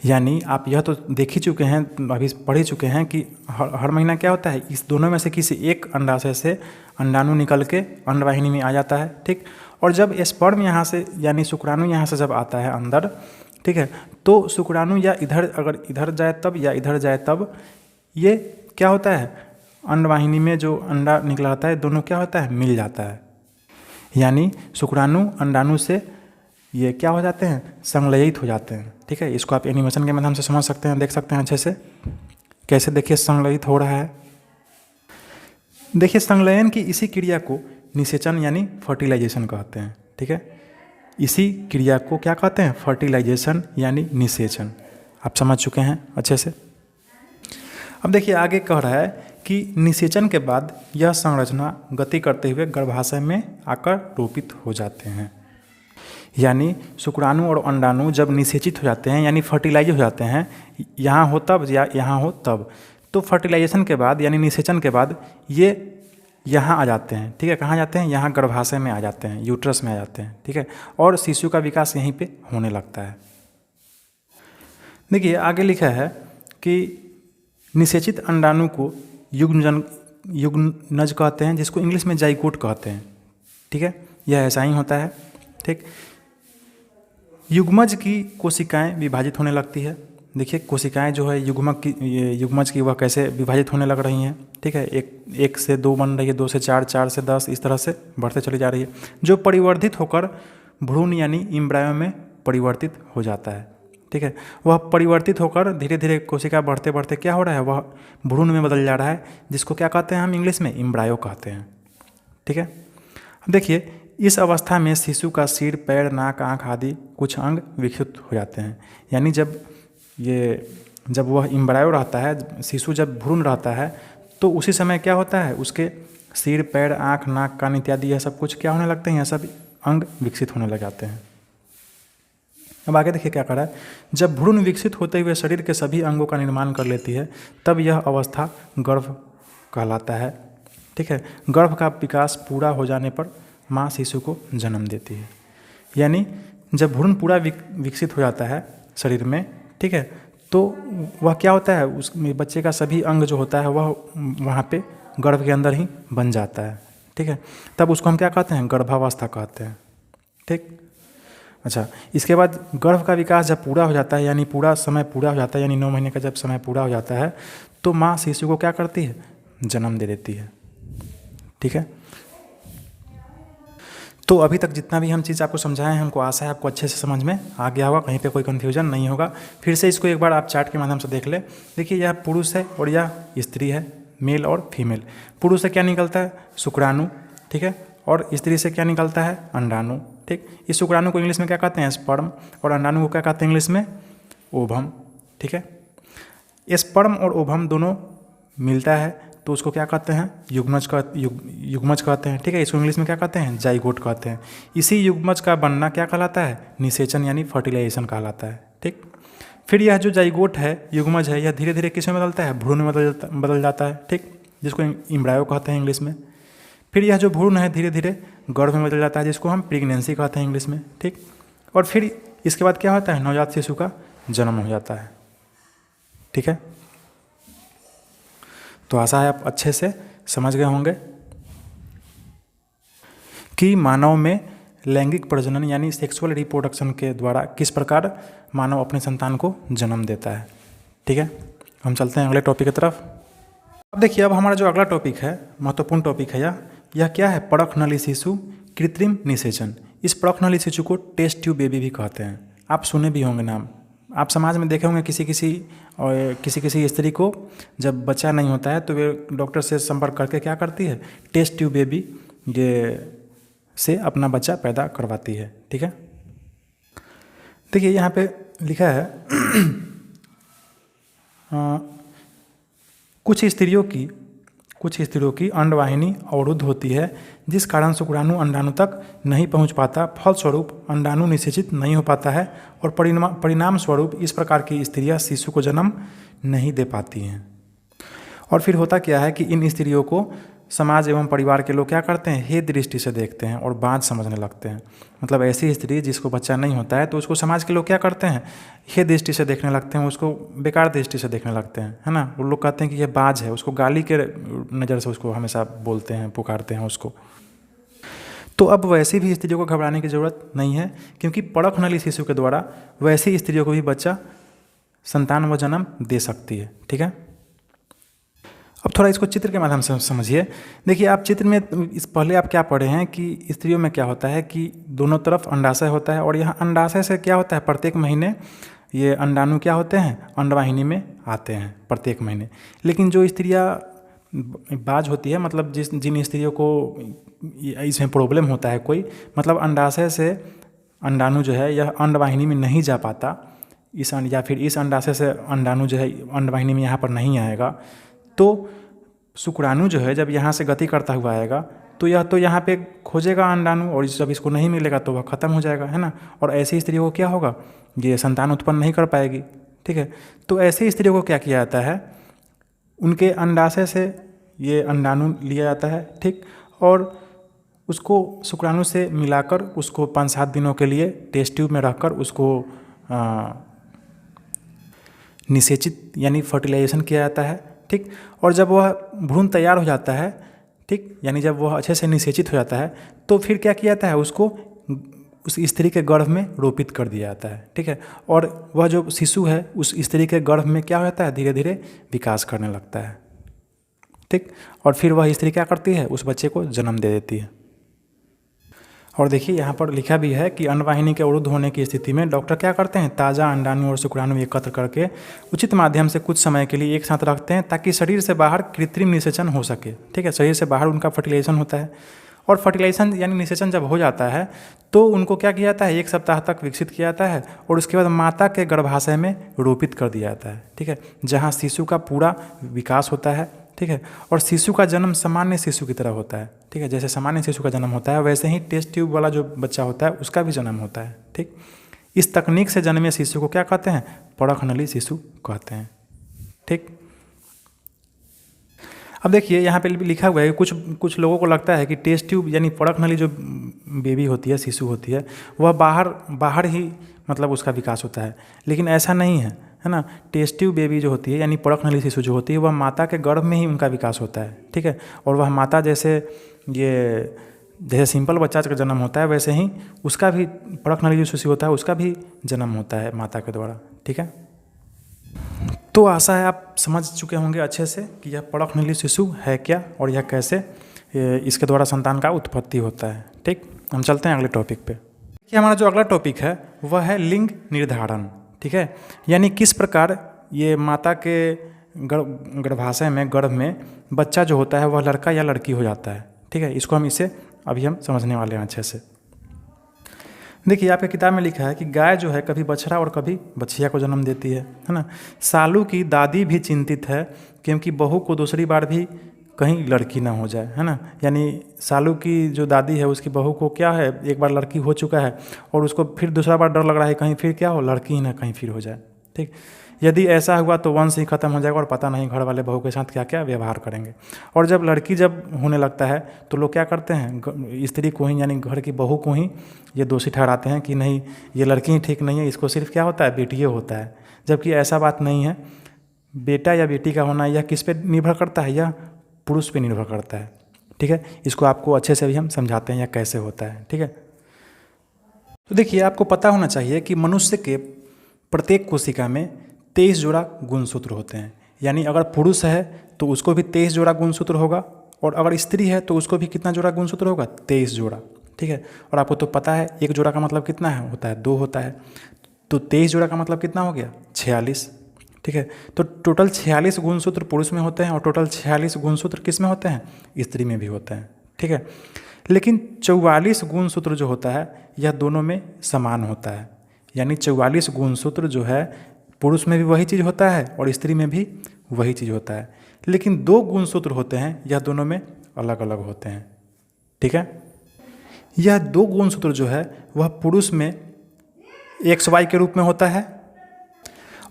यानी आप यह तो देख ही चुके हैं, अभी पढ़ ही चुके हैं कि हर महीना क्या होता है, इस दोनों में से किसी एक अंडाशय से अंडाणु निकल के अंडवाहिनी में आ जाता है। ठीक, और जब स्पर्म यहाँ से यानी शुक्राणु यहाँ से जब आता है अंदर, ठीक है, तो शुक्राणु या अगर इधर जाए तब या इधर जाए तब, ये क्या होता है, अंडवाहिनी में जो अंडा निकला होता है दोनों क्या होता है, मिल जाता है। यानी शुक्राणु अंडाणु से ये क्या हो जाते हैं, संलयित हो जाते हैं। ठीक है, इसको आप एनिमेशन के माध्यम से समझ सकते हैं, देख सकते हैं अच्छे से कैसे देखिए संलयित हो रहा है। देखिए संलयन की इसी क्रिया को निषेचन यानी फर्टिलाइजेशन कहते हैं। ठीक है, इसी क्रिया को क्या कहते हैं, फर्टिलाइजेशन यानी निषेचन। आप समझ चुके हैं अच्छे से। अब देखिए आगे कह रहा है कि निषेचन के बाद यह संरचना गति करते हुए गर्भाशय में आकर रोपित हो जाते हैं। यानी शुक्राणु और अंडाणु जब निषेचित हो जाते हैं यानी फर्टिलाइज हो जाते हैं, यहाँ हो तब या यहाँ हो तब, तो फर्टिलाइजेशन के बाद यानी निषेचन के बाद ये यहाँ आ जाते हैं। ठीक है, कहाँ जाते हैं, यहाँ गर्भाशय में आ जाते हैं, यूट्रस में आ जाते हैं। ठीक है, और शिशु का विकास यहीं पे होने लगता है। देखिए आगे लिखा है कि निषेचित अंडाणु को युग्मनज कहते हैं, जिसको इंग्लिश में जाइगोट कहते हैं। ठीक है, यह ऐसा ही होता है। ठीक, युग्मज की कोशिकाएं विभाजित होने लगती है। देखिए कोशिकाएं जो है युग्मज की वह कैसे विभाजित होने लग रही हैं। ठीक है, एक से दो बन रही है, 2 से 4, 4 से 10, इस तरह से बढ़ते चली जा रही है, जो परिवर्तित होकर भ्रूण यानी एम्ब्रायो में परिवर्तित हो जाता है। ठीक है, वह परिवर्तित होकर धीरे धीरे कोशिका बढ़ते बढ़ते क्या हो रहा है, वह भ्रूण में बदल जा रहा है, जिसको क्या कहते हैं हम इंग्लिश में एम्ब्रायो कहते हैं। ठीक है, अब देखिए इस अवस्था में शिशु का सिर, पैर, नाक, आँख आदि कुछ अंग विकसित हो जाते हैं। यानी जब वह एम्ब्रायो रहता है, शिशु जब भ्रूण रहता है, तो उसी समय क्या होता है, उसके सिर, पैर, आँख, नाक, कान इत्यादि यह सब कुछ क्या होने लगते हैं, यह सब अंग विकसित होने लग जाते हैं। अब आगे देखिए क्या कर रहा है। जब भ्रूण विकसित होते हुए शरीर के सभी अंगों का निर्माण कर लेती है तब यह अवस्था गर्भ कहलाता है। ठीक है, गर्भ का विकास पूरा हो जाने पर माँ शिशु को जन्म देती है। यानी जब भ्रूण पूरा विकसित हो जाता है शरीर में, ठीक है, तो वह क्या होता है, उस बच्चे का सभी अंग जो होता है वह वहाँ पे गर्भ के अंदर ही बन जाता है। ठीक है, तब उसको हम क्या कहते हैं, गर्भावस्था कहते हैं। ठीक, अच्छा, इसके बाद गर्भ का विकास जब पूरा हो जाता है, यानी पूरा समय पूरा हो जाता है, यानी 9 महीने का जब समय पूरा हो जाता है, तो माँ शिशु को क्या करती है, जन्म दे देती है। ठीक है, तो अभी तक जितना भी हम चीज़ आपको समझाएं हैं, हमको आशा है आपको अच्छे से समझ में आ गया होगा, कहीं पे कोई कन्फ्यूजन नहीं होगा। फिर से इसको एक बार आप चार्ट के माध्यम से देख ले। देखिए, यह पुरुष है और यह स्त्री है, मेल और फीमेल। पुरुष से क्या निकलता है, शुक्राणु। ठीक है, और स्त्री से क्या निकलता है, अंडाणु। ठीक, इस शुक्राणु को इंग्लिश में क्या कहते हैं, स्पर्म, और अंडाणु को क्या कहते हैं इंग्लिश में, ओवम। ठीक है, स्पर्म और ओवम दोनों मिलता है तो उसको क्या कहते हैं, युग्मज कहते हैं। ठीक है, इसको इंग्लिश में क्या कहते हैं, जाइगोट कहते हैं। इसी युग्मज का बनना क्या कहलाता है, निषेचन यानी फर्टिलाइजेशन कहलाता है। ठीक, फिर यह जो जाइगोट है, युग्मज है, यह धीरे धीरे किस में बदलता है, भ्रूण में बदल जाता है। ठीक, जिसको इम्ब्रायो कहते हैं इंग्लिश में। फिर यह जो भ्रूण है धीरे धीरे गर्भ में बदल जाता है, जिसको हम प्रेगनेंसी कहते हैं इंग्लिश में। ठीक, और फिर इसके बाद क्या होता है, नवजात शिशु का जन्म हो जाता है। ठीक है, तो आशा है आप अच्छे से समझ गए होंगे कि मानव में लैंगिक प्रजनन यानी सेक्सुअल रिप्रोडक्शन के द्वारा किस प्रकार मानव अपने संतान को जन्म देता है। ठीक है, हम चलते हैं अगले टॉपिक की तरफ। अब देखिए, अब हमारा जो अगला टॉपिक है, महत्वपूर्ण टॉपिक है यह क्या है, परख नली शिशु कृत्रिम निषेचन। इस परख नली शिशु को टेस्ट ट्यूब बेबी भी कहते हैं। आप सुने भी होंगे नाम, आप समाज में देखे होंगे किसी स्त्री को जब बच्चा नहीं होता है तो वे डॉक्टर से संपर्क करके क्या करती है, टेस्ट ट्यूब बेबी ये से अपना बच्चा पैदा करवाती है। ठीक है, देखिए यहाँ पे लिखा है कुछ स्त्रियों की अंडवाहिनी अवरुद्ध होती है, जिस कारण शुक्राणु अंडाणु तक नहीं पहुंच पाता। फलस्वरूप अंडाणु निषेचित नहीं हो पाता है और परिणाम स्वरूप इस प्रकार की स्त्रियां शिशु को जन्म नहीं दे पाती हैं। और फिर होता क्या है कि इन स्त्रियों को समाज एवं परिवार के लोग क्या करते हैं, हे दृष्टि से देखते हैं और बाँझ समझने लगते हैं। मतलब ऐसी स्त्री जिसको बच्चा नहीं होता है तो उसको समाज के लोग क्या करते हैं, हे दृष्टि से देखने लगते हैं, उसको बेकार दृष्टि से देखने लगते हैं, है ना। वो लोग कहते हैं कि ये बाज है, उसको गाली के नज़र से उसको हमेशा बोलते हैं, पुकारते हैं उसको। तो अब वैसी भी स्त्रियों को घबराने की ज़रूरत नहीं है, क्योंकि परख नली शिशु के द्वारा वैसी स्त्रियों को भी बच्चा संतान व जन्म दे सकती है। ठीक है, अब थोड़ा इसको चित्र के माध्यम से समझिए। देखिए, आप चित्र में इस पहले आप क्या पढ़े हैं कि स्त्रियों में क्या होता है कि दोनों तरफ अंडाशय होता है, और यहाँ अंडाशय से क्या होता है, प्रत्येक महीने ये अंडाणु क्या होते हैं, अंडवाहिनी में आते हैं प्रत्येक महीने। लेकिन जो स्त्रियाँ बाज होती है, मतलब जिन स्त्रियों को इसमें प्रॉब्लम होता है कोई, मतलब अंडाशय से अंडाणु जो है यह अंडवाहिनी में नहीं जा पाता, या फिर इस अंडाशय से अंडाणु जो है अंडवाहिनी में यहाँ पर नहीं आएगा, तो शुक्राणु जो है जब यहाँ से गति करता हुआ आएगा तो यह तो यहाँ पे खोजेगा अंडाणु, और जब इसको नहीं मिलेगा तो वह खत्म हो जाएगा, है ना। और ऐसी स्त्रियों को क्या होगा, ये संतान उत्पन्न नहीं कर पाएगी। ठीक है, तो ऐसी स्त्रियों को क्या किया जाता है, उनके अंडाशय से ये अंडाणु लिया जाता है। ठीक, और उसको शुक्राणु से मिलाकर उसको 5-7 दिनों के लिए टेस्ट ट्यूब में रखकर उसको निषेचित यानी फर्टिलाइजेशन किया जाता है। ठीक, और जब वह भ्रूण तैयार हो जाता है, ठीक, यानी जब वह अच्छे से निषेचित हो जाता है तो फिर क्या किया जाता है, उसको उस स्त्री के गर्भ में रोपित कर दिया जाता है। ठीक है, और वह जो शिशु है उस स्त्री के गर्भ में क्या हो जाता है, धीरे धीरे विकास करने लगता है। ठीक, और फिर वह स्त्री क्या करती है, उस बच्चे को जन्म दे देती है। और देखिए यहाँ पर लिखा भी है कि अंडवाहिनी के अवरुद्ध होने की स्थिति में डॉक्टर क्या करते हैं, ताज़ा अंडाणु और शुक्राणु एकत्र करके उचित माध्यम से कुछ समय के लिए एक साथ रखते हैं, ताकि शरीर से बाहर कृत्रिम निषेचन हो सके। ठीक है, शरीर से बाहर उनका फर्टिलाइजेशन होता है, और फर्टिलाइजेशन यानी निषेचन जब हो जाता है तो उनको क्या किया जाता है, 1 सप्ताह तक विकसित किया जाता है, और उसके बाद माता के गर्भाशय में रोपित कर दिया जाता है। ठीक है, जहाँ शिशु का पूरा विकास होता है। ठीक है, और शिशु का जन्म सामान्य शिशु की तरह होता है। ठीक है, जैसे सामान्य शिशु का जन्म होता है वैसे ही टेस्ट ट्यूब वाला जो बच्चा होता है उसका भी जन्म होता है। ठीक, इस तकनीक से जन्मे शिशु को क्या कहते हैं? परख नली शिशु कहते हैं। ठीक। अब देखिए यहाँ पे लिखा हुआ है कि कुछ लोगों को लगता है कि टेस्ट ट्यूब यानी परख नली जो बेबी होती है, शिशु होती है, वह बाहर ही मतलब उसका विकास होता है, लेकिन ऐसा नहीं है ना। टेस्ट ट्यूब बेबी जो होती है यानी परख नली शिशु जो होती है, वह माता के गर्भ में ही उनका विकास होता है। ठीक है। और वह माता जैसे सिंपल बच्चा का जन्म होता है, वैसे ही उसका भी परख नली जो शिशु होता है उसका भी जन्म होता है माता के द्वारा। ठीक है। तो आशा है आप समझ चुके होंगे अच्छे से कि यह परख नली शिशु है क्या और यह कैसे इसके द्वारा संतान का उत्पत्ति होता है। ठीक। हम चलते हैं अगले टॉपिक पे। देखिए हमारा जो अगला टॉपिक है वह है लिंग निर्धारण। ठीक है। यानी किस प्रकार ये माता के गर्भाशय में, गर्भ में बच्चा जो होता है वह लड़का या लड़की हो जाता है। ठीक है। इसको हम समझने वाले हैं अच्छे से। देखिए आपके किताब में लिखा है कि गाय जो है कभी बछड़ा और कभी बछिया को जन्म देती है ना। सालू की दादी भी चिंतित है क्योंकि बहू को दूसरी बार भी कहीं लड़की ना हो जाए, है ना। यानी सालू की जो दादी है उसकी बहू को क्या है, एक बार लड़की हो चुका है और उसको फिर दूसरा बार डर लग रहा है कहीं फिर क्या हो, लड़की ही ना कहीं फिर हो जाए। ठीक। यदि ऐसा हुआ तो वंश ही खत्म हो जाएगा और पता नहीं घर वाले बहू के साथ क्या क्या व्यवहार करेंगे। और जब लड़की होने लगता है तो लोग क्या करते हैं, स्त्री को ही यानी घर की बहू को ही ये दोषी ठहराते हैं कि नहीं ये लड़की ही ठीक नहीं है, इसको सिर्फ क्या होता है, बेटिए होता है। जबकि ऐसा बात नहीं है। बेटा या बेटी का होना यह किस पे निर्भर करता है, यह पुरुष पे निर्भर करता है। ठीक है। इसको आपको अच्छे से भी हम समझाते हैं यह कैसे होता है। ठीक है। तो देखिए आपको पता होना चाहिए कि मनुष्य के प्रत्येक कोशिका में 23 जोड़ा गुणसूत्र होते हैं। यानी अगर पुरुष है तो उसको भी 23 जोड़ा गुणसूत्र होगा और अगर स्त्री है तो उसको भी कितना जोड़ा गुणसूत्र होगा, 23 जोड़ा। ठीक है। और आपको तो पता है एक जोड़ा का मतलब कितना है, होता है 2 होता है। तो 23 जोड़ा का मतलब कितना हो गया, 46। ठीक है। तो टोटल 46 गुणसूत्र पुरुष में होते हैं और टोटल 46 गुणसूत्र किस में होते हैं, स्त्री में भी होते हैं। ठीक है। लेकिन 44 गुणसूत्र जो होता है यह दोनों में समान होता है। यानी 44 गुणसूत्र जो है पुरुष में भी वही चीज़ होता है और स्त्री में भी वही चीज़ होता है। लेकिन 2 गुणसूत्र होते हैं यह दोनों में अलग अलग होते हैं। ठीक है। यह 2 गुणसूत्र जो है वह पुरुष में XY के रूप में होता है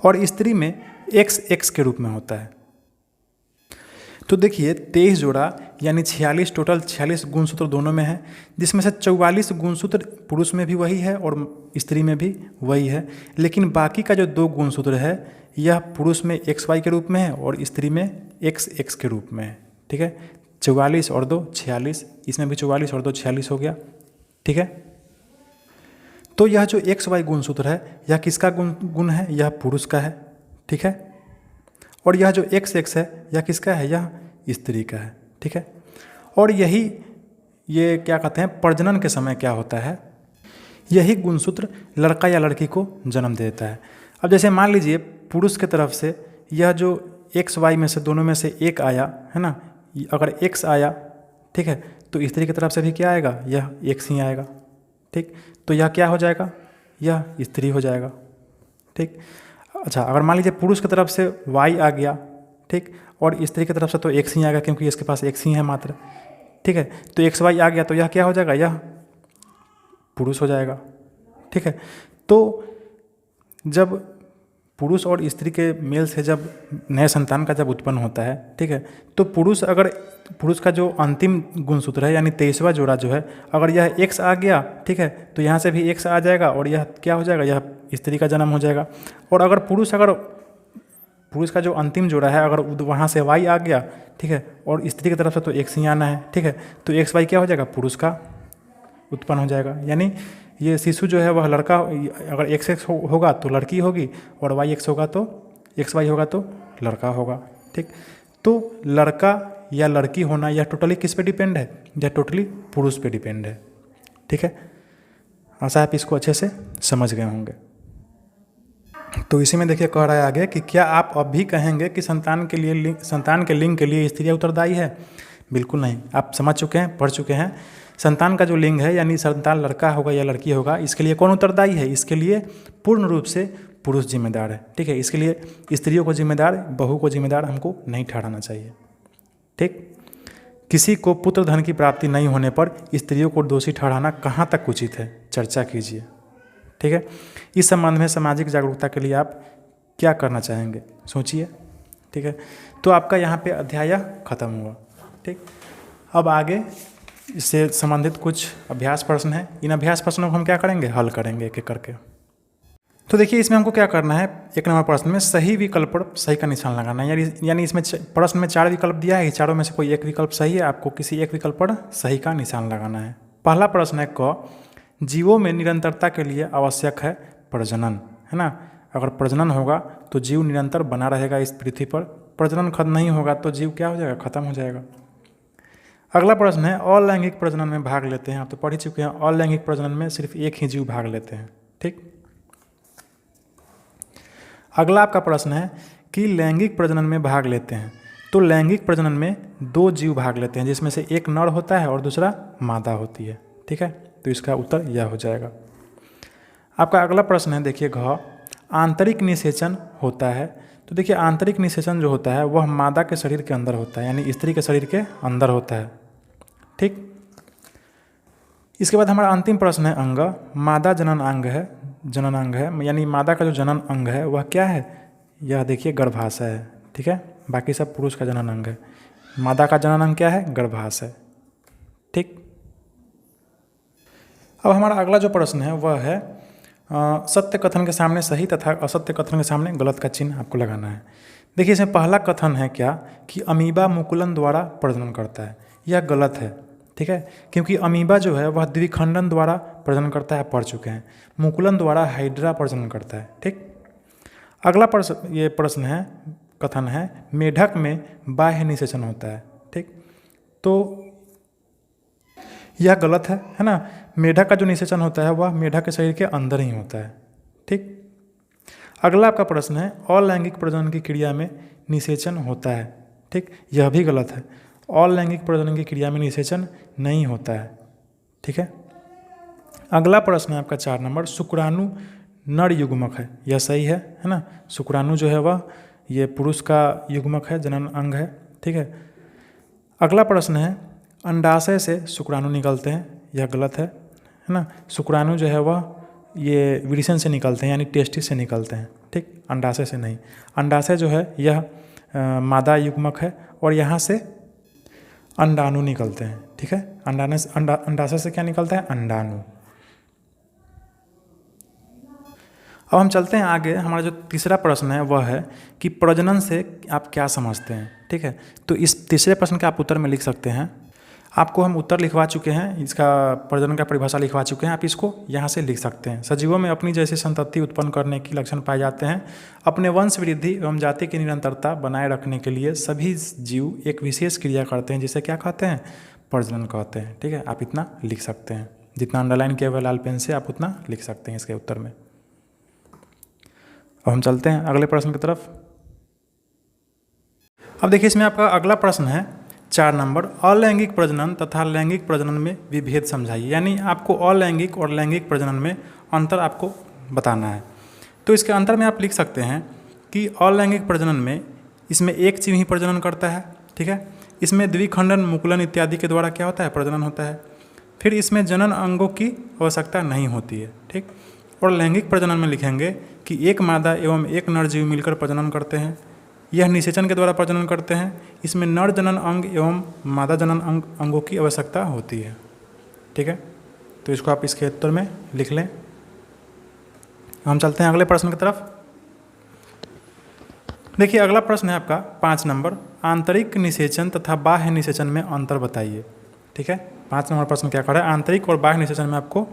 और स्त्री में XX के रूप में होता है। तो देखिए 23 जोड़ा यानी 46, टोटल 46 गुणसूत्र दोनों में है, जिसमें से 44 गुणसूत्र पुरुष में भी वही है और स्त्री में भी वही है। लेकिन बाकी का जो 2 गुणसूत्र है यह पुरुष में XY के रूप में है और स्त्री में XX के रूप में है। ठीक है। 44 और 2 46, इसमें भी 44 और 2 46 हो गया। ठीक है। तो यह जो XY गुणसूत्र है यह किसका गुण है, यह पुरुष का है। ठीक है। और यह जो XX है यह किसका है, यह स्त्री का है। ठीक है। और ये क्या कहते हैं, प्रजनन के समय क्या होता है, यही गुणसूत्र लड़का या लड़की को जन्म देता है। अब जैसे मान लीजिए पुरुष की तरफ से यह जो XY में से दोनों में से एक आया है ना, अगर X आया, ठीक है, तो स्त्री की तरफ से भी क्या आएगा, यह X ही आएगा। ठीक। तो यह क्या हो जाएगा, यह स्त्री हो जाएगा। ठीक। अच्छा, अगर मान लीजिए पुरुष की तरफ से Y आ गया, ठीक, और स्त्री की तरफ से तो X ही आएगा क्योंकि इसके पास X ही है मात्र। ठीक है। तो XY आ गया तो यह क्या हो जाएगा, यह पुरुष हो जाएगा। ठीक है। तो जब पुरुष और स्त्री के मेल से जब नए संतान का जब उत्पन्न होता है, ठीक है, तो पुरुष का जो अंतिम गुणसूत्र है यानी 23वां जोड़ा जो है, अगर यह X आ गया, ठीक है, तो यहाँ से भी X आ जाएगा और यह क्या हो जाएगा, यह स्त्री का जन्म हो जाएगा। और अगर पुरुष का जो अंतिम जोड़ा है अगर वहाँ से Y आ गया, ठीक है, और स्त्री की तरफ से तो X ही आना है, ठीक है, तो XY क्या हो जाएगा, पुरुष का उत्पन्न हो जाएगा। यानी ये शिशु जो है वह लड़का, अगर XX होगा तो लड़की होगी और YX होगा तो XY होगा तो लड़का होगा। ठीक। तो लड़का या लड़की होना यह टोटली किस पे डिपेंड है, यह टोटली पुरुष पे डिपेंड है। ठीक है। आशा आप इसको अच्छे से समझ गए होंगे। तो इसी में देखिए कह रहा है आगे कि क्या आप अब भी कहेंगे कि संतान के लिंग के लिए स्त्री उत्तरदायी है? बिल्कुल नहीं। आप समझ चुके हैं, पढ़ चुके हैं। संतान का जो लिंग है यानी संतान लड़का होगा या लड़की होगा, इसके लिए कौन उत्तरदायी है? इसके लिए पूर्ण रूप से पुरुष जिम्मेदार है। ठीक है। इसके लिए स्त्रियों को जिम्मेदार, बहू को जिम्मेदार हमको नहीं ठहराना चाहिए। ठीक। किसी को पुत्र धन की प्राप्ति नहीं होने पर स्त्रियों को दोषी ठहराना कहाँ तक उचित है, चर्चा कीजिए। ठीक है। इस संबंध में सामाजिक जागरूकता के लिए आप क्या करना चाहेंगे, सोचिए। ठीक है, तो आपका यहाँ पे अध्याय खत्म हुआ। ठीक, अब आगे इससे संबंधित कुछ अभ्यास प्रश्न हैं। इन अभ्यास प्रश्नों को हम क्या करेंगे, हल करेंगे एक एक करके। तो देखिए इसमें हमको क्या करना है, 1 नंबर प्रश्न में सही विकल्प पर सही का निशान लगाना है। यानी इसमें प्रश्न में 4 विकल्प दिया है, चारों में से कोई एक विकल्प सही है, आपको किसी एक विकल्प पर सही का निशान लगाना है। पहला प्रश्न है क, जीवों में निरंतरता के लिए आवश्यक है प्रजनन, है ना। अगर प्रजनन होगा तो जीव निरंतर बना रहेगा इस पृथ्वी पर, प्रजनन खत्म नहीं होगा तो जीव क्या हो जाएगा, खत्म हो जाएगा। अगला प्रश्न है अलैंगिक प्रजनन में भाग लेते हैं, आप तो पढ़ ही चुके हैं, अलैंगिक प्रजनन में सिर्फ एक ही जीव भाग लेते हैं। ठीक, अगला आपका प्रश्न है कि लैंगिक प्रजनन में भाग लेते हैं, तो लैंगिक प्रजनन में 2 जीव भाग लेते हैं, जिसमें से एक नर होता है और दूसरा मादा होती है। ठीक है, तो इसका उत्तर यह हो जाएगा। आपका अगला प्रश्न है देखिए घ, आंतरिक निषेचन होता है, तो देखिए आंतरिक निषेचन जो होता है वह मादा के शरीर के अंदर होता है, यानी स्त्री के शरीर के अंदर होता है। ठीक, इसके बाद हमारा अंतिम प्रश्न है अंग, मादा जनन अंग है, जनन अंग है, यानी मादा का जो जनन अंग है वह क्या है, यह देखिए गर्भाशय है। ठीक है, बाकी सब पुरुष का जनन अंग है, मादा का जनन अंग क्या है, गर्भाशय। ठीक, अब हमारा अगला जो प्रश्न है वह है सत्य कथन के सामने सही तथा असत्य कथन के सामने गलत का चिन्ह आपको लगाना है। देखिए इसमें पहला कथन है क्या कि अमीबा मुकुलन द्वारा प्रजनन करता है, यह गलत है। ठीक है, क्योंकि अमीबा जो है वह द्विखंडन द्वारा प्रजनन करता है, पढ़ चुके हैं। मुकुलन द्वारा हाइड्रा प्रजनन करता है। ठीक, अगला प्रश्न है, कथन है मेढक में बाह्य निषेचन होता है। ठीक, तो यह गलत है ना। मेढक का जो निषेचन होता है वह मेढक के शरीर के अंदर ही होता है। ठीक, अगला आपका प्रश्न है अलैंगिक प्रजनन की क्रिया में निषेचन होता है। ठीक, यह भी गलत है, अलैंगिक प्रजनन की क्रिया में निषेचन नहीं होता है। ठीक है, अगला प्रश्न है आपका 4 नंबर, शुक्राणु नर युग्मक है, यह सही है ना। शुक्राणु जो है वह ये पुरुष का युग्मक है, जनन अंग है। ठीक है, अगला प्रश्न है अंडाशय से शुक्राणु निकलते हैं, यह गलत है ना। शुक्राणु जो है वह ये विरिशन से निकलते हैं, यानी टेस्टिस से निकलते हैं। ठीक, अंडाशय से नहीं। अंडाशय जो है यह मादा युग्मक है और यहाँ से अंडाणु निकलते हैं। ठीक है, अंडाशय से क्या निकलता है, अंडाणु। अब हम चलते हैं आगे। हमारा जो तीसरा प्रश्न है वह है कि प्रजनन से आप क्या समझते हैं। ठीक है, तो इस तीसरे प्रश्न का आप उत्तर में लिख सकते हैं। आपको हम उत्तर लिखवा चुके हैं, इसका प्रजनन का परिभाषा लिखवा चुके हैं, आप इसको यहाँ से लिख सकते हैं। सजीवों में अपनी जैसी संतति उत्पन्न करने की लक्षण पाए जाते हैं। अपने वंश वृद्धि एवं जाति की निरंतरता बनाए रखने के लिए सभी जीव एक विशेष क्रिया करते हैं, जिसे क्या कहते हैं, प्रजनन कहते हैं। ठीक है, आप इतना लिख सकते हैं, जितना अंडरलाइन किया हुआ लाल पेन से आप उतना लिख सकते हैं इसके उत्तर में। अब हम चलते हैं अगले प्रश्न की तरफ। अब देखिए इसमें आपका अगला प्रश्न है 4 नंबर, अलैंगिक प्रजनन तथा लैंगिक प्रजनन में विभेद समझाइए। यानी आपको अलैंगिक और लैंगिक प्रजनन में अंतर आपको बताना है। तो इसके अंतर में आप लिख सकते हैं कि अलैंगिक प्रजनन में इसमें एक जीव ही प्रजनन करता है। ठीक है, इसमें द्विखंडन मुकुलन इत्यादि के द्वारा क्या होता है, प्रजनन होता है। फिर इसमें जनन अंगों की आवश्यकता नहीं होती है। ठीक, और लैंगिक प्रजनन में लिखेंगे कि एक मादा एवं एक नर जीव मिलकर प्रजनन करते हैं, यह निषेचन के द्वारा प्रजनन करते हैं। इसमें नर जनन अंग एवं मादा जनन अंगों की आवश्यकता होती है। ठीक है, तो इसको आप इसके उत्तर में लिख लें। हम चलते हैं अगले प्रश्न की तरफ। देखिए अगला प्रश्न है आपका 5 नंबर, आंतरिक निषेचन तथा बाह्य निषेचन में अंतर बताइए। ठीक है, 5 नंबर प्रश्न क्या कर रहा है, आंतरिक और बाह्य निषेचन में आपको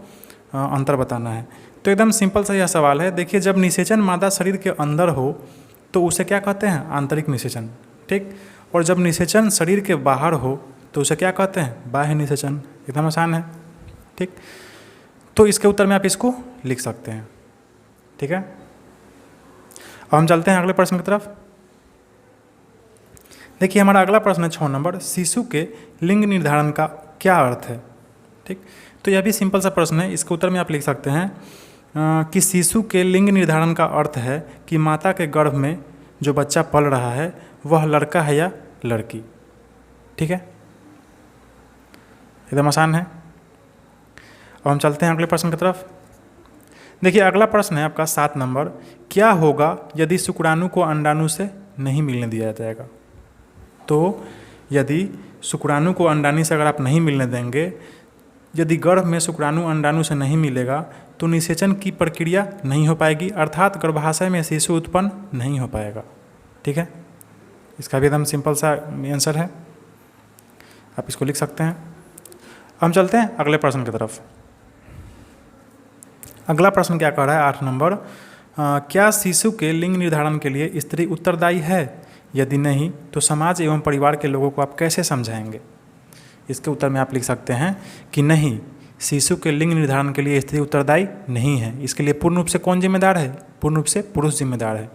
अंतर बताना है। तो एकदम सिंपल सा यह सवाल है। देखिए जब निषेचन मादा शरीर के अंदर हो तो उसे क्या कहते हैं, आंतरिक निषेचन। ठीक, और जब निषेचन शरीर के बाहर हो तो उसे क्या कहते हैं, बाह्य निषेचन। एकदम आसान है। ठीक, तो इसके उत्तर में आप इसको लिख सकते हैं। ठीक है, अब हम चलते हैं अगले प्रश्न की तरफ। देखिए हमारा अगला प्रश्न है 6 नंबर, शिशु के लिंग निर्धारण का क्या अर्थ है। ठीक, तो यह भी सिंपल सा प्रश्न है। इसके उत्तर में आप लिख सकते हैं कि शिशु के लिंग निर्धारण का अर्थ है कि माता के गर्भ में जो बच्चा पल रहा है वह लड़का है या लड़की। ठीक है, एकदम आसान है। अब हम चलते हैं अगले प्रश्न की तरफ। देखिए अगला प्रश्न है आपका 7 नंबर, क्या होगा यदि शुक्राणु को अंडाणु से नहीं मिलने दिया जाएगा। तो यदि शुक्राणु को अंडाणु से अगर आप नहीं मिलने देंगे, यदि गर्भ में शुक्राणु अंडाणु से नहीं मिलेगा तो निषेचन की प्रक्रिया नहीं हो पाएगी, अर्थात गर्भाशय में शिशु उत्पन्न नहीं हो पाएगा। ठीक है, इसका भी एकदम सिंपल सा आंसर है, आप इसको लिख सकते हैं। हम चलते हैं अगले प्रश्न की तरफ। अगला प्रश्न क्या कह रहा है 8 नंबर, क्या शिशु के लिंग निर्धारण के लिए स्त्री उत्तरदायी है? यदि नहीं तो समाज एवं परिवार के लोगों को आप कैसे समझाएंगे? इसके उत्तर में आप लिख सकते हैं कि नहीं, शिशु के लिंग निर्धारण के लिए स्त्री उत्तरदायी नहीं है। इसके लिए पूर्ण रूप से कौन जिम्मेदार है? पूर्ण रूप से पुरुष जिम्मेदार है।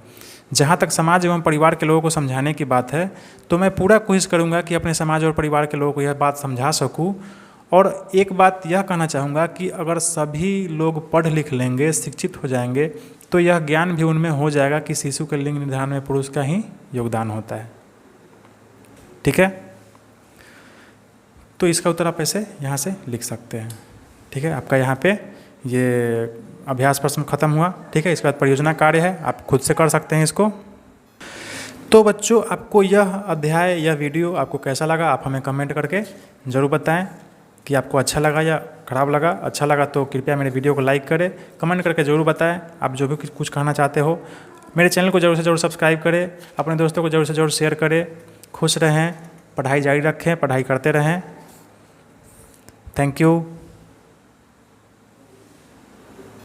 जहाँ तक समाज एवं परिवार के लोगों को समझाने की बात है तो मैं पूरा कोशिश करूँगा कि अपने समाज और परिवार के लोगों को यह बात समझा सकूँ। और एक बात यह कहना चाहूँगा कि अगर सभी लोग पढ़ लिख लेंगे, शिक्षित हो जाएंगे, तो यह ज्ञान भी उनमें हो जाएगा कि शिशु के लिंग निर्धारण में पुरुष का ही योगदान होता है। ठीक है, तो इसका उत्तर आप ऐसे यहाँ से लिख सकते हैं। ठीक है, आपका यहाँ पे ये अभ्यास प्रश्न खत्म हुआ। ठीक है, इसके बाद परियोजना कार्य है, आप खुद से कर सकते हैं इसको। तो बच्चों, आपको यह अध्याय या वीडियो आपको कैसा लगा, आप हमें कमेंट करके ज़रूर बताएं कि आपको अच्छा लगा या ख़राब लगा। अच्छा लगा तो कृपया मेरे वीडियो को लाइक करें, कमेंट करके ज़रूर बताएं आप जो भी कुछ कहना चाहते हो। मेरे चैनल को ज़रूर से ज़रूर सब्सक्राइब करें, अपने दोस्तों को ज़रूर से ज़रूर शेयर करें। खुश रहें, पढ़ाई जारी रखें, पढ़ाई करते रहें। Thank you.